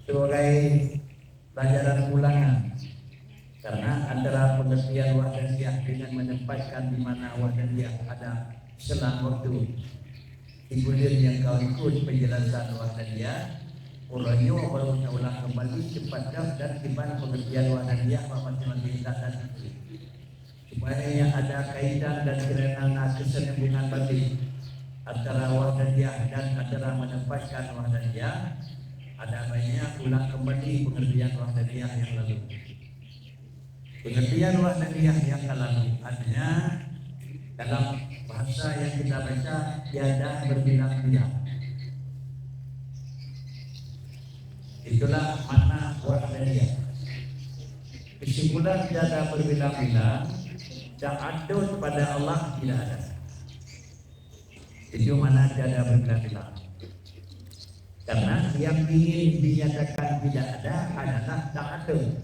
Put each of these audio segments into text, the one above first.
sebagai pelajaran ulangan, karena antara pengertian wahdaniyah dengan menempatkan di mana wahdaniyah ada selang waktu hiburan yang kau ikut penjelasan wahdaniyah, orangnya baru ulang kembali cepat dan gimana pengertian wahdaniyah masing-masing dan itu supaya ada kaitan dan kerana kesenambungan balik antara wahdaniyah dan antara menempatkan wahdaniyah. Ada banyak ulang kembali pengertian wahdaniyah yang lalu. Pengertian wahdaniyah yang lalu artinya dalam bahasa yang kita baca tiada berbilang-bilang. Itulah makna wahdaniyah. Kesimpulan tiada berbilang-bilang, ta'addud pada Allah tidak ada. Itu mana tiada berbilang-bilang. Karena yang ingin dinyatakan tidak ada adalah ta'addud.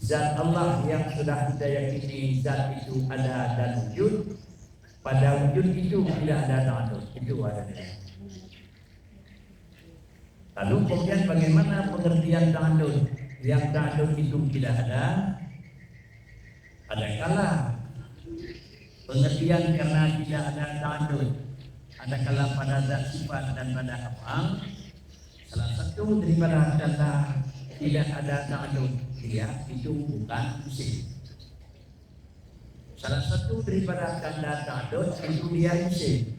Zat Allah yang sudah kita yakini zat itu ada dan wujud, pada wujud itu tidak ada ta'addud. Itu adanya. Lalu kemudian bagaimana pengertian ta'addud? Yang ta'addud itu tidak ada. Adakala pengertian karena tidak ada ta'addud, adakala pada zat sifat dan pada af'al, salah satu daripada kata tidak ada ta'addud, dia itu bukan isim. Salah satu daripada kata ta'addud itu dia isim.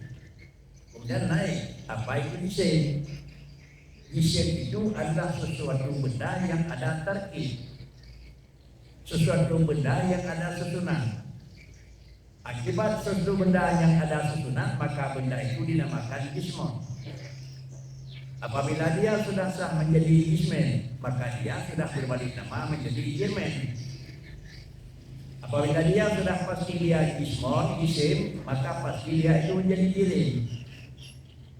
Kemudian naik, apa itu isim? Isim itu adalah sesuatu benda yang ada tarkib, sesuatu benda yang ada susunan. Akibat sesuatu benda yang ada susunan, maka benda itu dinamakan ismun. Apabila dia sudah sah menjadi ismen, maka dia sudah berbalik nama menjadi irmen. Apabila dia sudah pasti dia ismun, isim, maka pasti dia itu menjadi irim.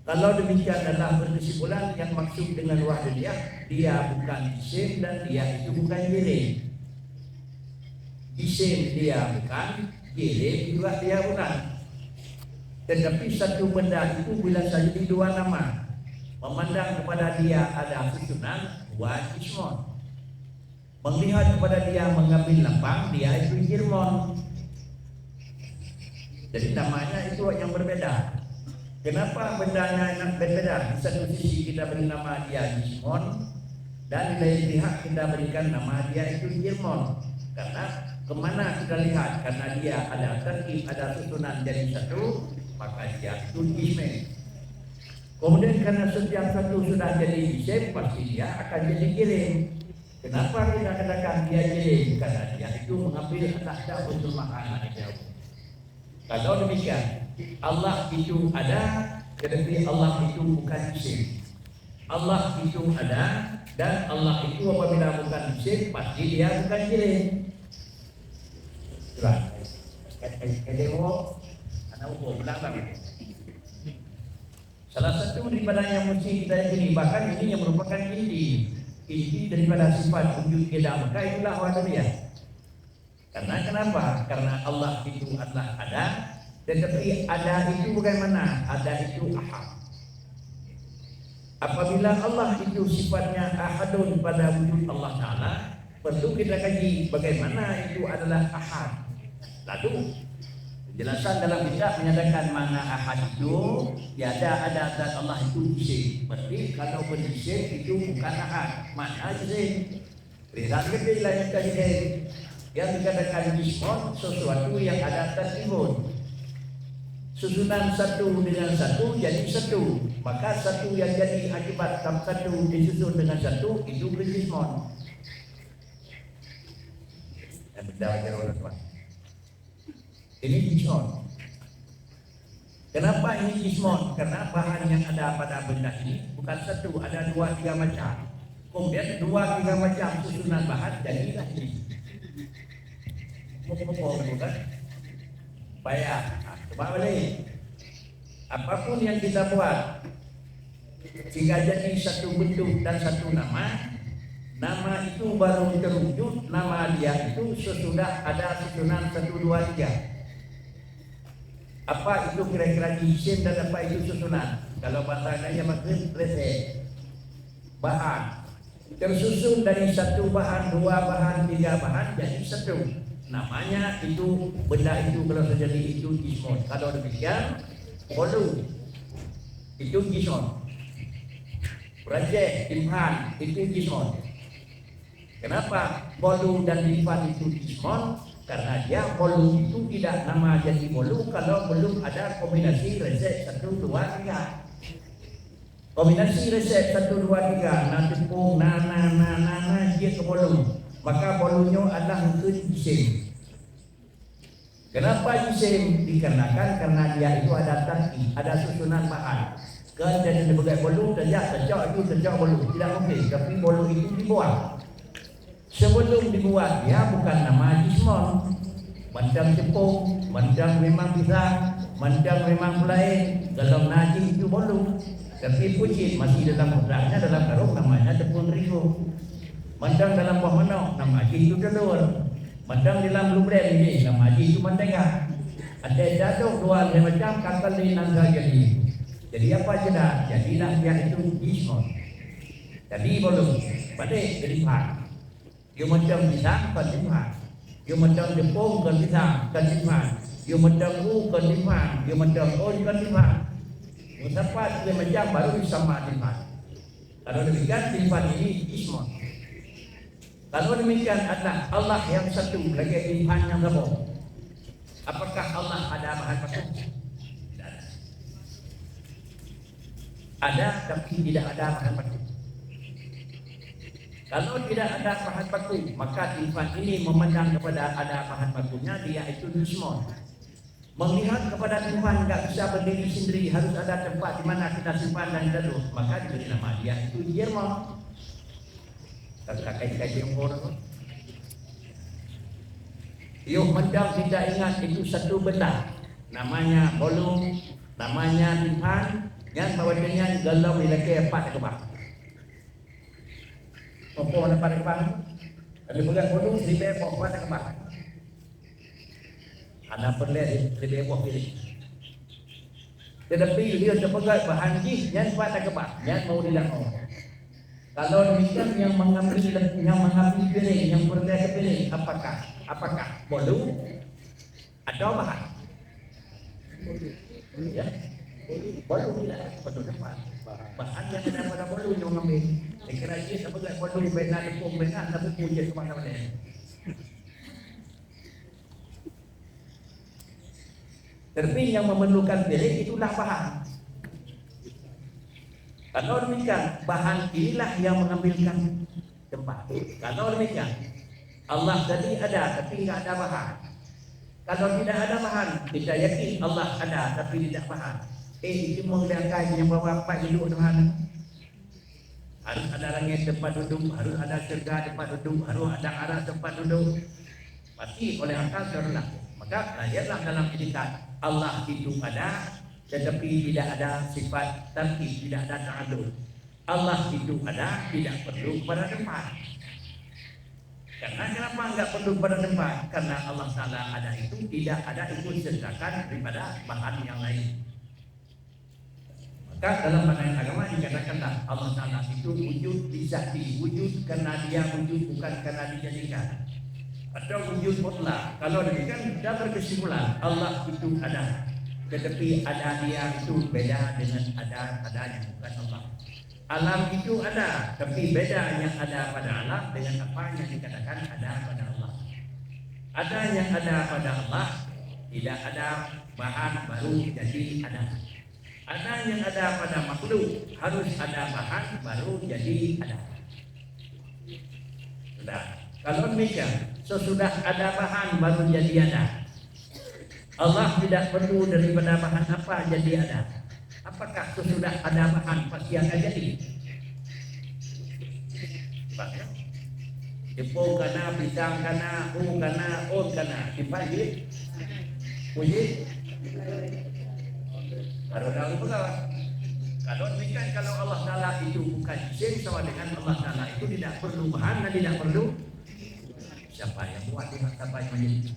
Kalau demikian adalah berkesimpulan yang maksud dengan wahdaniyah, dia bukan isim dan dia itu bukan irim. Isim dia bukan, irim juga dia bukan. Tetapi satu benda itu bila saja di dua nama, memandang kepada dia ada susunan, buat ismun. Melihat kepada dia mengambil lapang, dia itu irmon. Jadi namanya itu yang berbeda. Kenapa bendanya yang berbeda? Di satu sisi kita beri nama dia ismun, dan di lain pihak kita berikan nama dia itu irmon. Karena kemana kita lihat, karena dia ada tertib, ada susunan jadi satu, maka dia itu ismen. Kemudian karena setiap satu sudah jadi isim, pasti dia akan jadi irim. Kenapa kita katakan dia irim? Karena dia itu mengambil atas unsur makna jauh. Kalau demikian, Allah itu ada, tetapi Allah itu bukan isim. Allah itu ada, dan Allah itu apabila bukan isim, pasti dia bukan irim. Coba, anak ukur belakang itu. Salah satu daripada yang mesti kita yakini, bahkan ini yang merupakan inti daripada sifat wujud kita, maka itulah wahdaniyah. Karena kenapa? Karena Allah itu adalah ada, tetapi ada itu bagaimana? Ada itu ahad. Apabila Allah itu sifatnya ahadun pada wujud Allah Ta'ala, perlu kita kaji bagaimana itu adalah ahad. Lalu penjelasan dalam kitab menyatakan mana ahad itu, tiada ada zat Allah itu isim. Berarti kalau berisim itu bukan ahad. Mana isim? Berikan gede lah yang tadi yang dikatakan ismun, sesuatu yang ada tertimbun. Susunan satu dengan satu jadi satu. Maka satu yang jadi akibat satu disusun dengan satu itu berismun. Yang berdaya orang. Ini ismun. Kenapa ini ismun? Karena bahan yang ada pada benda ini bukan satu, ada dua tiga macam. Kemudian dua tiga macam susunan bahan jadilah ini. Bukan? Bayar. Coba balik. Apapun yang kita buat sehingga jadi satu bentuk dan satu nama, nama itu baru terwujud, nama dia itu sesudah ada susunan 1, 2, 3. Apa itu kira-kira isim dan apa itu susunan? Kalau bahasa Indonesia maksud resep. Bahan tersusun dari satu bahan, dua bahan, tiga bahan jadi satu. Namanya itu, benda itu kalau terjadi itu jismon. Kalau demikian bolu itu jismon. Projek timhan itu jismon. Kenapa bolu dan timhan itu jismon? Karena dia bolu itu tidak nama jadi bolu kalau belum ada kombinasi resep 1, 2, 3. Kombinasi resep 1, 2, 3 na tepung na dia ke bolu. Maka bolunya adalah untuk jisim. Kenapa jisim? Dikarenakan karena dia itu ada tarkib, ada susunan bahan. Kan jadi sebagai bolu saja tercok itu tercok bolu tidak mungkin. Tapi bolu itu dibuat. Sebelum dibuat dia bukan nama jismon. Macam tepung, macam memang pisang, macam memang lain. Kalau najis itu bolu. Tapi pucit masih dalam mudahnya dalam karung namanya tepung terigu. Macam dalam buah manok nama itu telur. Macam dalam blueberry ini nama itu mentega. Ada jatuh dua macam kakak nangka jadi. Jadi apa sudah? Jadilah dia itu jismon. Jadi bolu. Balik jadi pan. Dia macam pisang kan timpan. Dia macam tepung kan pisang kan timpan. Dia macam kan timpan. Dia macam kan timpan. Siapa dia macam baru sama timpan. Kalau demikian timpan ini jismon. Kalau demikian adalah Allah yang satu lagi timpan yang satu. Apakah Allah ada bahan baku? Tidak ada. Ada tapi tidak ada bahan baku. Kalau tidak ada bahan baku, maka timpan ini memandang kepada ada bahan bakunya, dia itu jismon. Melihat kepada timpan tidak bisa berdiri sendiri, harus ada tempat di mana kita simpan dan taruh, maka diberi nama dia itu jismon. Kakak-kakak yang orang yuk mendam tidak ingat itu satu benda. Namanya bolu, namanya timpan, yang bawahnya galau ilake 4 kebak. Apa nak pada kebak? Ada pegang bolu, seribu ekor pada kebak. Anak perlu seribu ekor pilih. Tetapi dia terpegang bahan jis, yang pada kebak, yang mau dilakukan. Kalau demikian yang mengambil piring, yang berdaya ke piring, apakah bolu atau bahan? Ya, bolu tidak betul tepat. Bahan yang ada pada bolu yang mengambil. Saya kira dia sebagai bolu benar tepung benar tapi punya kemana-mana. Tapi yang memerlukan piring itulah bahan. Kalau demikian, bahan inilah yang mengambilkan tempat. Kalau demikian, Allah tadi ada tapi tidak ada bahan. Kalau tidak ada bahan, kita yakin Allah ada tapi tidak bahan. Itu mengelakkan yang bawa apa hidup Tuhan. Harus ada langit tempat duduk, harus ada surga tempat duduk, harus ada arah tempat duduk. Pasti oleh akal terlaku. Maka belajarlah dalam etikat Allah itu ada. Tetapi tidak ada sifat tarkib, tidak ada ta'adud. Allah itu ada, tidak perlu pada tempat. Karena kenapa enggak perlu pada tempat? Karena Allah Ta'ala ada itu tidak ada ikut sertakan daripada bahan yang lain. Maka dalam pandangan agama dikatakanlah Allah Ta'ala itu wujud bizati, wujud karena dia wujud bukan karena dijadikan. Atau wujud mutlak. Kalau demikian kita berkesimpulan Allah itu ada. Tetapi ada dia itu beda dengan adanya bukan Allah. Alam itu ada, tapi beda yang ada pada alam dengan apa yang dikatakan ada pada Allah. Ada yang ada pada Allah, tidak ada bahan baru jadi ada. Ada yang ada pada makhluk, harus ada bahan baru jadi ada. Sudah. Kalau demikian, sesudah ada bahan baru jadi ada. Allah tidak perlu daripada bahan apa jadi ada. Apakah sesudah ada bahan pasti akan jadi? Tepung kana, pisang kana, kana, kana, dipajit, puji. Baru tahu pula. Kalau demikian, kalau Allah Ta'ala itu bukan jisim sama dengan Allah Ta'ala itu tidak perlu bahan dan tidak perlu siapa yang buat siapa yang menjadi.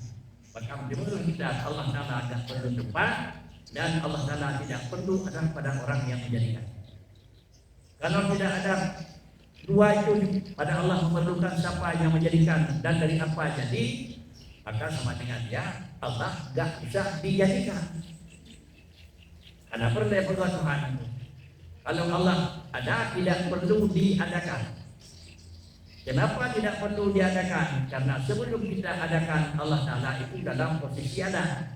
Maka menurut kita Allah Ta'ala tidak perlu tempat, dan Allah Ta'ala tidak perlu ada pada orang yang menjadikan. Kalau tidak ada dua itu pada Allah memerlukan siapa yang menjadikan dan dari apa jadi, maka sama dengan dia Allah gak bisa dijadikan. Karena perlu Tuhan. Kalau Allah ada tidak perlu diadakan. Kenapa tidak perlu diadakan? Karena sebelum kita adakan Allah Ta'ala itu dalam posisi ada.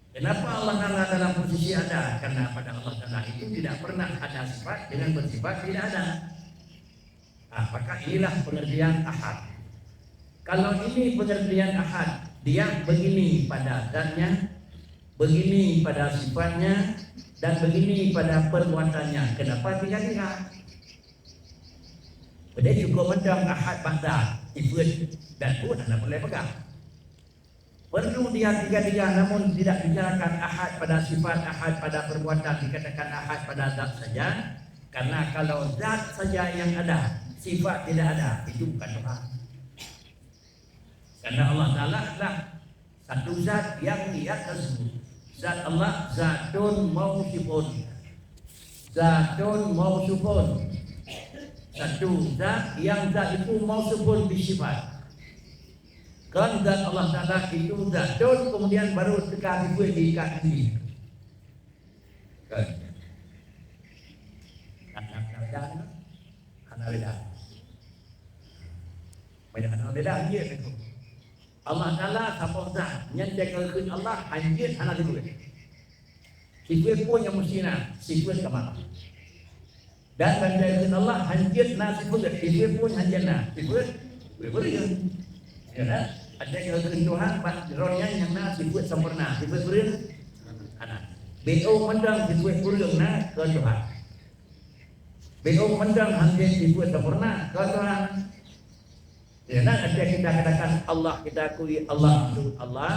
Kenapa Allah Ta'ala dalam posisi ada? Karena pada Allah Ta'ala itu tidak pernah ada sifat dengan bersifat tidak ada. Maka inilah pengertian ahad. Kalau ini pengertian ahad, dia begini pada zatnya, begini pada sifatnya, dan begini pada perbuatannya. Kenapa tiga-tiga? Dia cukup mendam ahad bangsa, ibut dan pun anda boleh pegang. Perlu dia tiga-tiga namun tidak bicarakan ahad pada sifat, ahad pada perbuatan, dikatakan ahad pada zat saja. Karena kalau zat saja yang ada, sifat tidak ada, itu bukan Tuhan. Karena Allah Ta'ala adalah satu zat yang di atas semua. Zat Allah, zatun mausifun. Zatun mausifun. Satu zat yang zat itu mausufun bisifat. Kan zat Allah Ta'ala itu zatun, kemudian baru sekali gue diikat ini. Kan? Anak beda. Banyak anak beda dia itu. Allah Ta'ala siapa zat nyendekalkan Allah anjir anak gue. Si gue pun yang mesti nak, si gue kemana? Dan bandaikan Allah hanjir nasi pun sifat pun hanjir na sifat beriun ya kan ada kerenduhan rohnya yang na sifat sempurna sifat beriun anak BO mendang sifat beriun na ke Tuhan BO mendang hanjir sifat sempurna ke Tuhan ya kan ada kita katakan Allah kita akui Allah itu Allah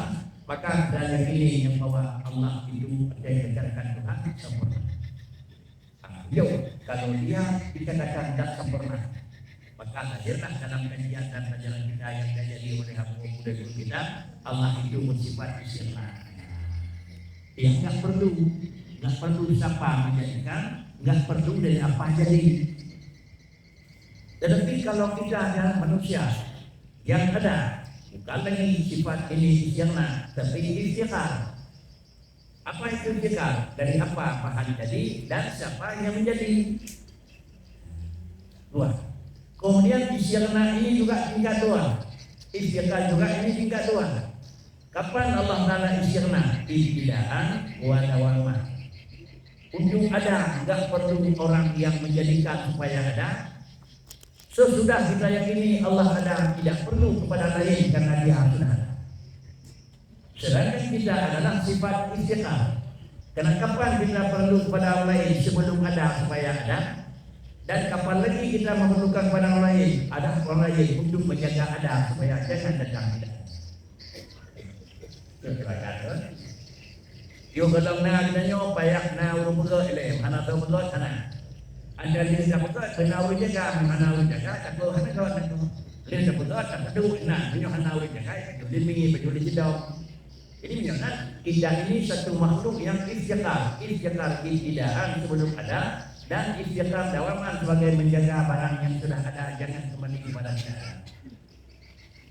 maka ada yang ini yang bahwa Allah itu ada yang dikatakan Tuhan sempurna. Yo, kalau dia dikatakan tak sempurna, maka hadirlah dalam kajian dan pelajaran kita yang diajari oleh Abu Muda Guru kita, Allah itu bersifat sempurna. Yang nggak perlu siapa menjadikan, nggak perlu dari apa jadi. Tetapi kalau kita ada manusia yang ada, bukan lagi sifat ini sempurna, tapi istiqamah. Apa itu fikar? Dari apa bahan jadi dan siapa yang menjadi? Dua. Kemudian isyirna ini juga tingkat dua. Isyirna juga ini tingkat dua. Kapan Allah Ta'ala isyirna? Ibtidaan wa dawamah. Ujung ada, enggak perlu orang yang menjadikan supaya ada. Sesudah kita yakini Allah ada, tidak perlu kepada lain karena dia sudah ada. Sedangkan kita adalah sifat istiqamah. Karena kapan kita perlu kepada orang lain sebelum ada supaya ada, dan kapan lagi kita memerlukan kepada orang lain ada orang lain untuk menjaga ada supaya jangan datang tidak. Silakan. Yo kalau nak nanya payak na urung berat le, anak tahu berat sana. Anda lihat dah berat, kena urung jaga, anak urung jaga, tak boleh anak kau nak. Lihat dah berat, tak perlu nak, punya anak urung jaga, jadi mingi baju hijau. Jadi menunjukkan kita ini satu makhluk yang istiqar ibtidaan sebelum ada dan istiqar dawaman sebagai menjaga barang yang sudah ada jangan kembali kepada tidak.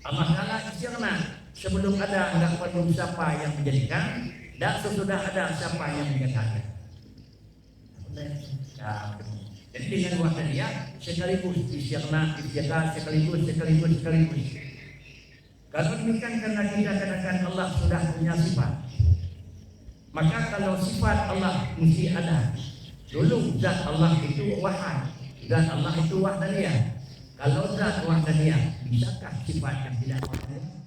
Allah Ta'ala istiqna sebelum ada enggak perlu siapa yang menjadikan dan sesudah ada siapa yang menjadikan. Jadi dengan waktu dia sekaligus istiqna istiqar sekaligus. Kalau demikian karena kita katakan Allah sudah punya sifat, maka kalau sifat Allah mesti ada. Dulu zat Allah itu wahad, zat Allah itu wahdaniyah. Kalau zat wahdaniyah, bisakah sifat yang tidak wahdaniyah?